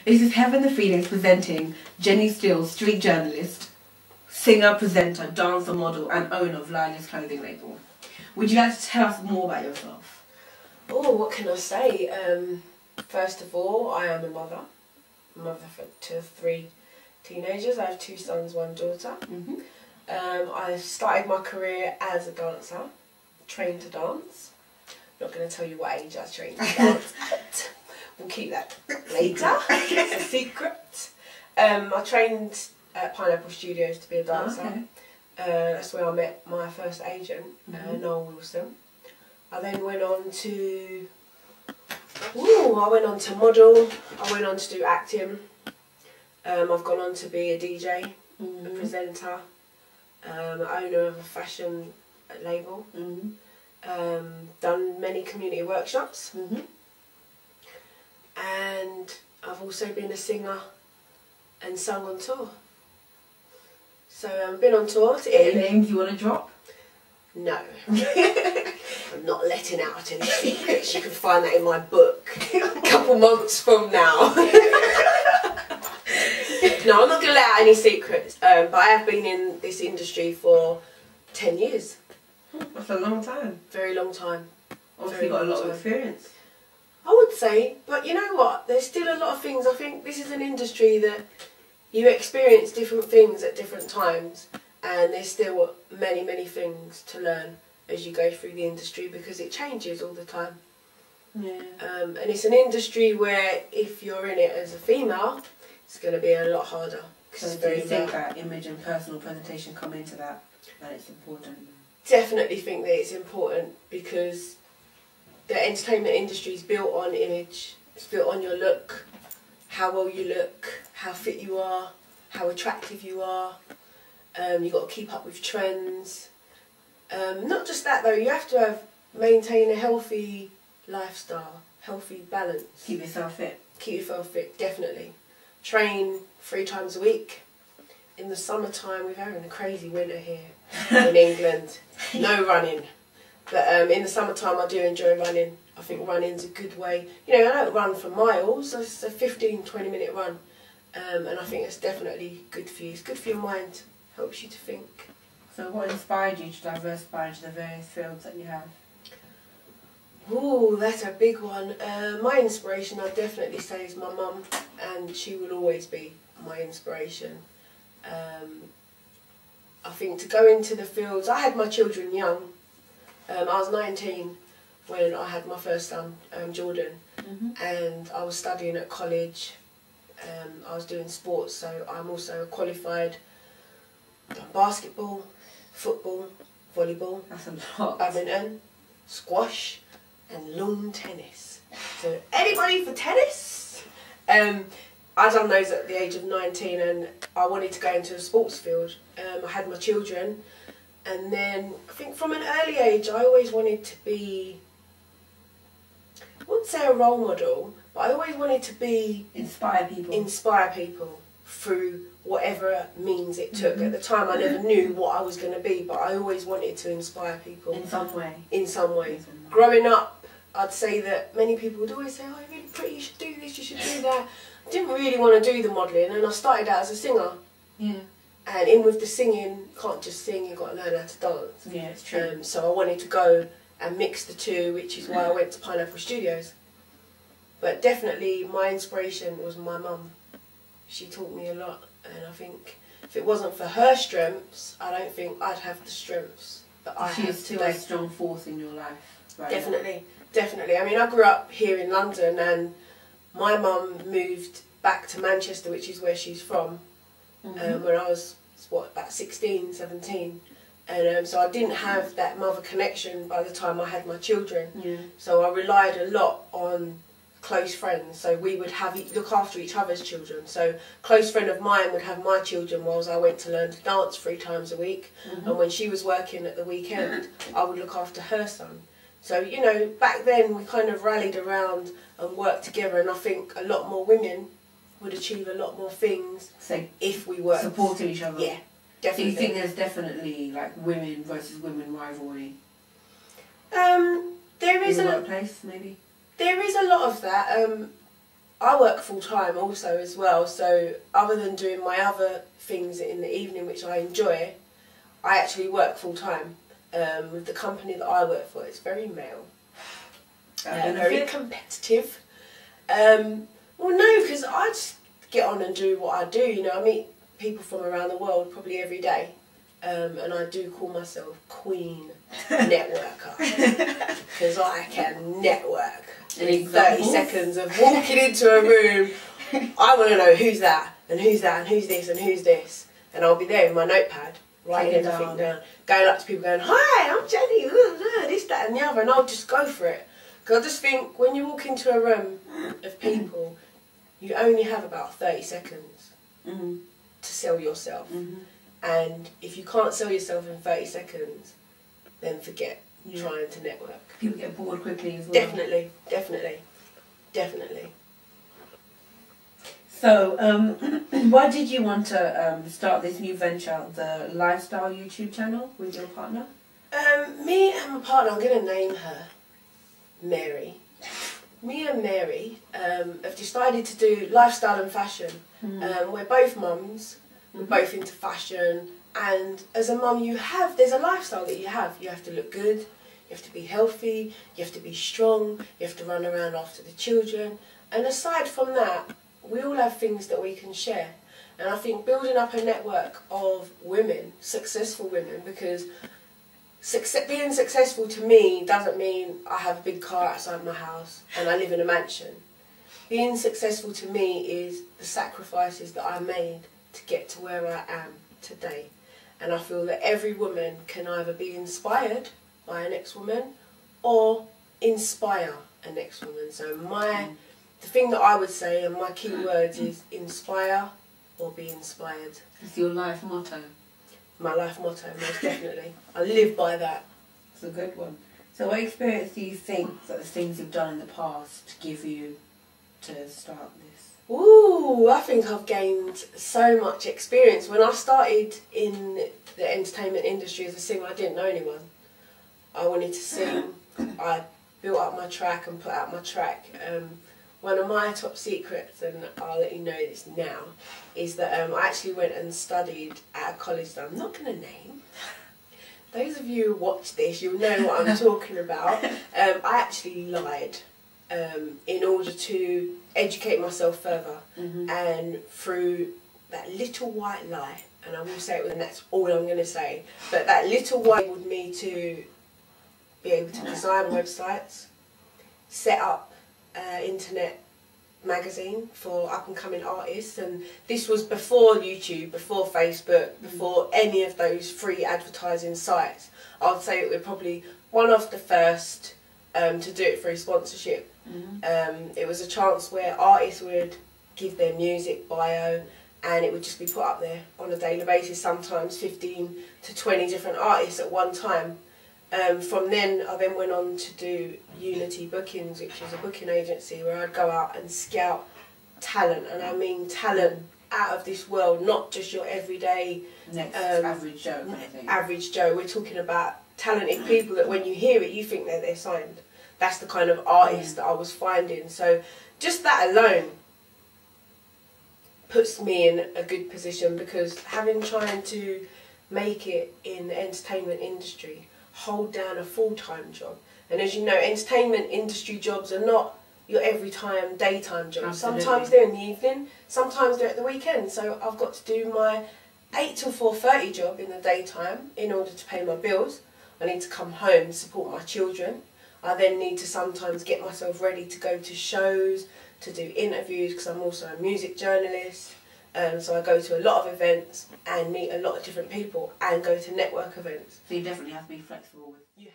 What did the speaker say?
This is Heaven the Phoenix presenting Jenni Steele, street journalist, singer, presenter, dancer, model and owner of Lioness Clothing label. Would you like to tell us more about yourself? Oh, what can I say? First of all, I am a mother to 3 teenagers. I have 2 sons, 1 daughter. I started my career as a dancer, trained to dance. Not going to tell you what age I trained to dance, but we'll keep that later. It's a secret. I trained at Pineapple Studios to be a dancer. Okay. That's where I met my first agent, Noel Wilson. I then went on to model. I went on to do acting. I've gone on to be a DJ, a presenter, owner of a fashion label. Done many community workshops. And I've also been a singer and sung on tour. So I've been on tour to Italy. Any names you want to drop? No. I'm not letting out any secrets. You can find that in my book a couple months from now. No, I'm not going to let out any secrets. But I have been in this industry for 10 years. That's a long time. Very long time. Obviously got a lot of experience. I would say, but you know what? There's still a lot of things. I think this is an industry that you experience different things at different times, and there's still many, many things to learn as you go through the industry because it changes all the time. Yeah. And it's an industry where if you're in it as a female, it's going to be a lot harder. So do you think that image and personal presentation come into that it's important? Definitely think that it's important because the entertainment industry is built on image. It's built on your look, how well you look, how fit you are, how attractive you are. You've got to keep up with trends. Not just that though, you have to maintain a healthy lifestyle, healthy balance. Keep yourself fit. Keep yourself fit, definitely. Train 3 times a week. In the summertime, we're having a crazy winter here in England. No running. But in the summertime, I do enjoy running. I think running's a good way. You know, I don't run for miles. It's a 15-20 minute run. And I think it's definitely good for you. It's good for your mind. Helps you to think. So what inspired you to diversify into the various fields that you have? Ooh, that's a big one. My inspiration, I'd definitely say, is my mum. And she will always be my inspiration. I think to go into the fields, I had my children young. I was 19 when I had my first son, Jordan, and I was studying at college. I was doing sports, so I'm also qualified. Done basketball, football, volleyball, that's a lot. badminton, squash, and lawn tennis. So anybody for tennis? I done those at the age of 19, and I wanted to go into a sports field. I had my children. And then, I think from an early age, I always wanted to be, I wouldn't say a role model, but I always wanted to be... Inspire people. Inspire people through whatever means it took. At the time, I never knew what I was going to be, but I always wanted to inspire people. In some way. In some way. Growing up, I'd say that many people would always say, oh, you're really pretty, you should do this, you should do that. I didn't really want to do the modelling, and I started out as a singer. Yeah. And in with the singing, you can't just sing, you've got to learn how to dance. Yeah, it's true. So I wanted to go and mix the two, which is why I went to Pineapple Studios. But definitely my inspiration was my mum. She taught me a lot, and I think if it wasn't for her strengths, I don't think I'd have the strengths that I have today. She's still a strong force in your life, right? Definitely, definitely. I mean, I grew up here in London, and my mum moved back to Manchester, which is where she's from. When I was, what, about 16, 17. And so I didn't have that mother connection by the time I had my children. Yeah. So I relied a lot on close friends. So we would look after each other's children. So a close friend of mine would have my children whilst I went to learn to dance 3 times a week. And when she was working at the weekend, I would look after her son. So, you know, back then we kind of rallied around and worked together. And I think a lot more women would achieve a lot more things if we worked. Supporting each other. Yeah, definitely. Do you think there's definitely like women versus women rivalry? There is in the workplace, maybe? There is a lot of that. I work full time also as well, so other than doing my other things in the evening which I enjoy, I actually work full time with the company that I work for. It's very male, very competitive. Well, no, because I just get on and do what I do. You know, I meet people from around the world probably every day, and I do call myself Queen Networker because I can network. In 30 seconds of walking into a room, I want to know who's that, and who's that, and who's this, and who's this. And I'll be there with my notepad, writing everything down, going up to people going, "Hi, I'm Jenny, this, that, and the other," and I'll just go for it. Because I just think when you walk into a room of people, you only have about 30 seconds to sell yourself. And if you can't sell yourself in 30 seconds, then forget trying to network. People get bored quickly as well. Definitely, definitely, definitely. So, why did you want to start this new venture, the lifestyle YouTube channel, with your partner? Me and my partner, I'm going to name her Mary. Me and Mary have decided to do lifestyle and fashion. We're both mums, we're both into fashion, and as a mum there's a lifestyle that you have. You have to look good, you have to be healthy, you have to be strong, you have to run around after the children, and aside from that, we all have things that we can share. And I think building up a network of women, successful women, because being successful to me doesn't mean I have a big car outside my house and I live in a mansion. Being successful to me is the sacrifices that I made to get to where I am today. And I feel that every woman can either be inspired by a next woman or inspire a next woman. So the thing that I would say, and my key words is inspire or be inspired. It's your life motto. My life motto, most definitely. I live by that. It's a good one. So what experience do you think that the things you've done in the past give you to start this? Ooh, I think I've gained so much experience. When I started in the entertainment industry as a singer, I didn't know anyone. I wanted to sing. I built up my track and put out my track. One of my top secrets, and I'll let you know this now, is that I actually went and studied at a college that I'm not going to name. Those of you who watch this, you'll know what I'm talking about. I actually lied in order to educate myself further, and through that little white lie, and I will say it, and that's all I'm going to say, but that little white enabled me to be able to design websites, set up internet magazine for up and coming artists, and this was before YouTube, before Facebook, before any of those free advertising sites. I'd say that we're probably one of the first to do it through sponsorship. It was a chance where artists would give their music bio and it would just be put up there on a daily basis, sometimes 15 to 20 different artists at one time. From then, I then went on to do Unity Bookings, which is a booking agency where I'd go out and scout talent, and I mean talent out of this world, not just your everyday average Joe kind of thing. Average Joe. We're talking about talented people that when you hear it, you think that they're signed. That's the kind of artist that I was finding. So just that alone puts me in a good position, because having trying to make it in the entertainment industry, hold down a full-time job. And as you know, entertainment industry jobs are not your every time daytime jobs. Absolutely. Sometimes they're in the evening, sometimes they're at the weekend. So I've got to do my 8 till 4:30 job in the daytime in order to pay my bills. I need to come home and support my children. I then need to sometimes get myself ready to go to shows, to do interviews, because I'm also a music journalist. So I go to a lot of events and meet a lot of different people and go to network events. So you definitely have to be flexible with